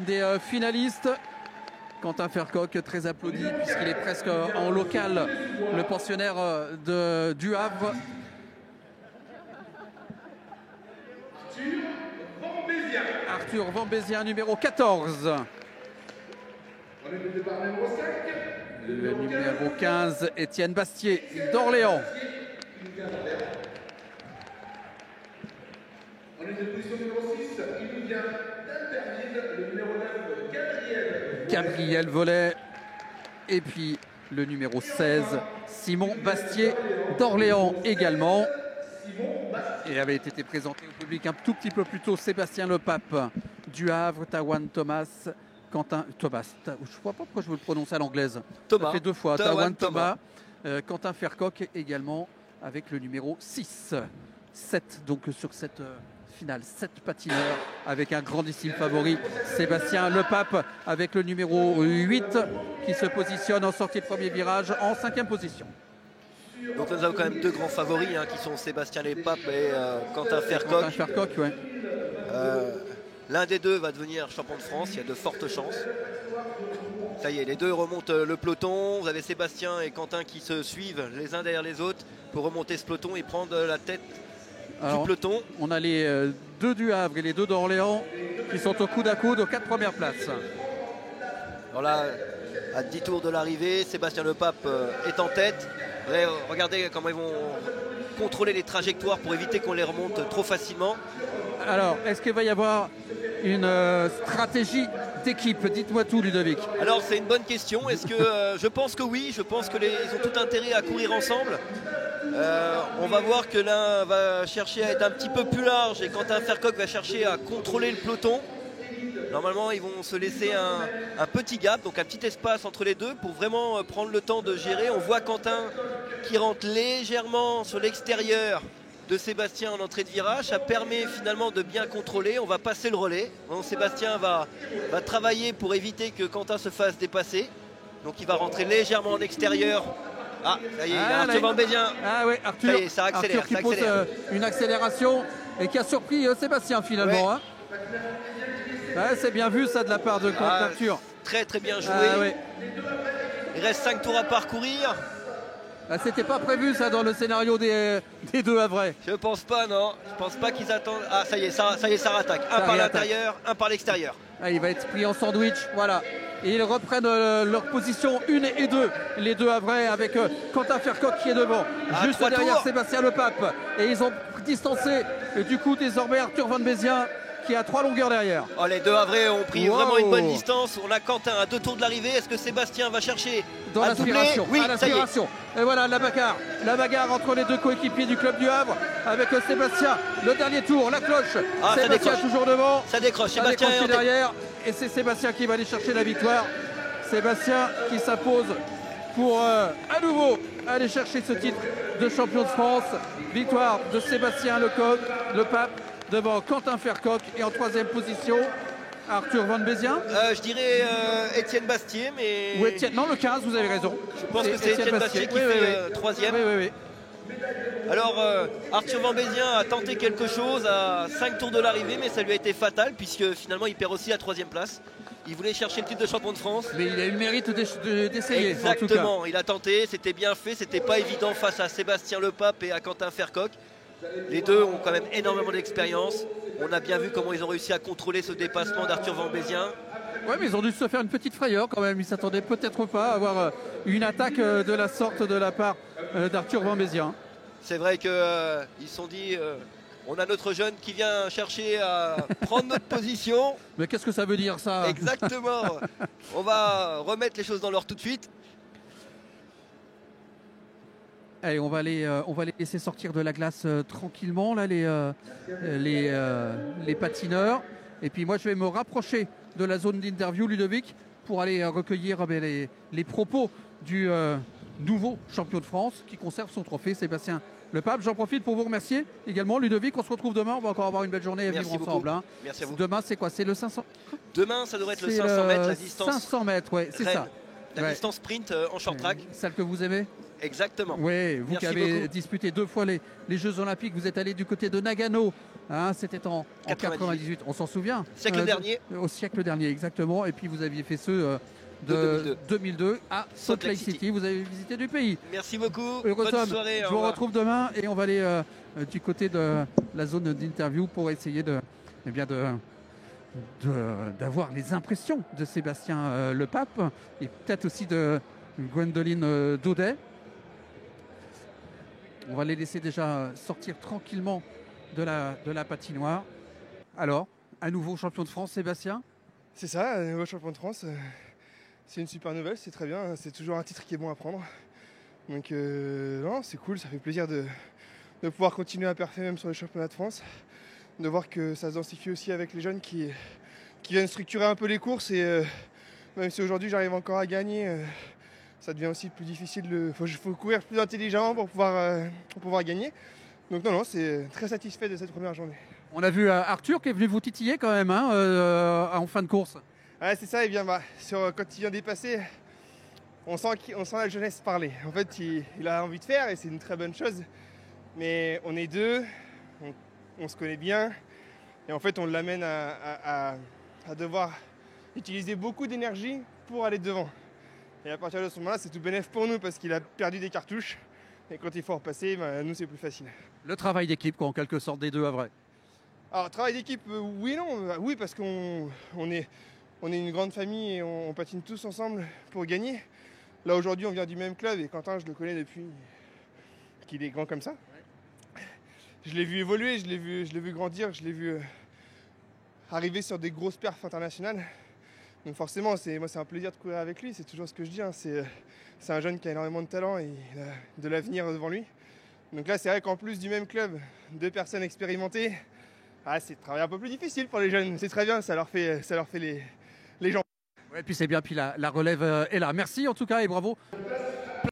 des finalistes. Quentin Fercoq, très applaudi puisqu'il est presque en local, le pensionnaire du Havre. Arthur Van Bézien, numéro 14. Le numéro 15, Étienne Bastier d'Orléans. En ligne de position numéro 6, il nous vient d'Interville, le numéro 9, Gabriel Vollet. Et puis le numéro 16, Simon Bastier d'Orléans également. Et avait été présenté au public un tout petit peu plus tôt Sébastien Lepape du Havre, Tawan Thomas, Quentin Thomas. Je ne vois pas pourquoi je veux le prononcer à l'anglaise. Thomas. Ça fait deux fois. Tawan Thomas. Quentin Fercoq également avec le numéro 6. 7 donc sur cette finale. 7 patineurs avec un grandissime favori. Sébastien Lepape avec le numéro 8 qui se positionne en sortie de premier virage en 5e position. Donc nous avons quand même deux grands favoris qui sont Sébastien Lepape et Quentin Fercoq. Quentin Fercoq, ouais. L'un des deux va devenir champion de France, il y a de fortes chances. Ça y est, les deux remontent le peloton. Vous avez Sébastien et Quentin qui se suivent les uns derrière les autres pour remonter ce peloton et prendre la tête du peloton. On a les deux du Havre et les deux d'Orléans qui sont au coude à coude aux 4 premières places. Alors là, à 10 tours de l'arrivée, Sébastien Lepape est en tête. Regardez comment ils vont contrôler les trajectoires pour éviter qu'on les remonte trop facilement. Alors, est-ce qu'il va y avoir une stratégie d'équipe? Dites-moi tout, Ludovic. Alors, c'est une bonne question. Est-ce que je pense que oui. Je pense qu'ils ont tout intérêt à courir ensemble. On va voir que l'un va chercher à être un petit peu plus large et Quentin Fercoq va chercher à contrôler le peloton. Normalement, ils vont se laisser un petit gap, donc un petit espace entre les deux pour vraiment prendre le temps de gérer. On voit Quentin qui rentre légèrement sur l'extérieur de Sébastien en entrée de virage. Ça permet finalement de bien contrôler. On va passer le relais. Donc, Sébastien va travailler pour éviter que Quentin se fasse dépasser. Donc il va rentrer légèrement en extérieur. Ah, ça y est, Arthur Van Bézien. Ah oui, Arthur, ça y est, ça accélère, Arthur qui pose une accélération et qui a surpris Sébastien finalement. Ouais. Ouais, c'est bien vu ça de la part de Arthur. Très très bien joué. Ouais. Il reste 5 tours à parcourir. C'était pas prévu ça dans le scénario des deux Havrais. Je pense pas, non. Je pense pas qu'ils attendent. Ah, ça y est, ça rattaque. Un par l'intérieur, un par l'extérieur. Ah, il va être pris en sandwich, voilà. Et ils reprennent leur position 1 et 2, les deux Havrais, avec Quentin Fercoq qui est devant, juste derrière Sébastien Lepape. Et ils ont distancé du coup désormais Arthur Van Bézien qui est à 3 longueurs derrière. Oh, les deux Havrais ont pris vraiment une bonne distance. On a Quentin à 2 tours de l'arrivée. Est-ce que Sébastien va chercher dans à doubler? Oui, à l'aspiration. Et voilà la bagarre entre les deux coéquipiers du club du Havre avec Sébastien. Le dernier tour, la cloche. Sébastien toujours devant. Ça décroche. Sébastien est derrière. Et c'est Sébastien qui va aller chercher la victoire. Sébastien qui s'impose pour à nouveau aller chercher ce titre de champion de France. Victoire de Sébastien Lepape devant Quentin Fercoq et en 3e position Arthur Van Bézien. Je dirais Étienne Bastier, mais... Ou Étienne, non, le 15, vous avez raison. Je pense que c'est Étienne Bastier qui fait 3e. Oui. Alors Arthur Van Bézien a tenté quelque chose à 5 tours de l'arrivée, mais ça lui a été fatal puisque finalement il perd aussi la 3e place. Il voulait chercher le titre de champion de France. Mais il a eu le mérite d'essayer. Exactement, en tout cas. Il a tenté, c'était bien fait, c'était pas évident face à Sébastien Lepape et à Quentin Fercoq. Les deux ont quand même énormément d'expérience. On a bien vu comment ils ont réussi à contrôler ce dépassement d'Arthur Van Bézien. Oui, mais ils ont dû se faire une petite frayeur quand même. Ils ne s'attendaient peut-être pas à avoir une attaque de la sorte de la part d'Arthur Van Bézien. C'est vrai qu'ils se sont dit... on a notre jeune qui vient chercher à prendre notre position. Mais qu'est-ce que ça veut dire ça? Exactement. On va remettre les choses dans l'ordre tout de suite. Allez, on va les laisser sortir de la glace tranquillement, là, les patineurs. Et puis moi, je vais me rapprocher de la zone d'interview, Ludovic, pour aller recueillir les propos du nouveau champion de France qui conserve son trophée, Sébastien Lepape. J'en profite pour vous remercier également, Ludovic. On se retrouve demain. On va encore avoir une belle journée à vivre ensemble. Hein. Merci à vous. Demain, c'est quoi? C'est le 500? Demain, ça devrait être le 500 mètres, la distance. 500 mètres, ouais, c'est ça. La distance sprint en short track. Celle que vous aimez? Exactement. Oui, vous qui avez disputé 2 fois les Jeux Olympiques, vous êtes allé du côté de Nagano Hein, c'était en 98, on s'en souvient. Siècle dernier. Au siècle dernier, exactement. Et puis vous aviez fait ceux de 2002 à Salt Lake City. Vous avez visité du pays. Merci beaucoup. Bonne soirée. Je vous retrouve demain et on va aller du côté de la zone d'interview pour essayer d'avoir les impressions de Sébastien Le Pape et peut-être aussi de Gwendoline Daudet. On va les laisser déjà sortir tranquillement de la patinoire. Alors, à nouveau champion de France, Sébastien? C'est ça, nouveau champion de France. C'est une super nouvelle, c'est très bien. C'est toujours un titre qui est bon à prendre. Donc non, c'est cool, ça fait plaisir de pouvoir continuer à perfer même sur les championnats de France. De voir que ça se densifie aussi avec les jeunes qui viennent structurer un peu les courses. Et même si aujourd'hui j'arrive encore à gagner, ça devient aussi plus difficile. Il faut courir plus intelligemment pour pouvoir gagner. Donc non, c'est très satisfait de cette première journée. On a vu Arthur qui est venu vous titiller quand même en fin de course. Ouais, c'est ça, et bien quand il vient dépasser, on sent la jeunesse parler. En fait, il a envie de faire et c'est une très bonne chose. Mais on est deux, on se connaît bien. Et en fait, on l'amène à devoir utiliser beaucoup d'énergie pour aller devant. Et à partir de ce moment-là, c'est tout bénef pour nous parce qu'il a perdu des cartouches. Et quand il faut repasser, nous, c'est plus facile. Le travail d'équipe, quoi, en quelque sorte, des deux à vrai. Alors, travail d'équipe, oui et non. Oui, parce qu'on est une grande famille et on patine tous ensemble pour gagner. Là, aujourd'hui, on vient du même club et Quentin, je le connais depuis qu'il est grand comme ça. Je l'ai vu évoluer, je l'ai vu grandir, je l'ai vu arriver sur des grosses perfs internationales. Donc forcément, c'est un plaisir de courir avec lui, c'est toujours ce que je dis. Hein. C'est un jeune qui a énormément de talent et il a de l'avenir devant lui. Donc là, c'est vrai qu'en plus du même club, 2 personnes expérimentées, c'est un travail un peu plus difficile pour les jeunes. C'est très bien, ça leur fait les jambes. Ouais, puis c'est bien, puis la relève est là. Merci en tout cas et bravo.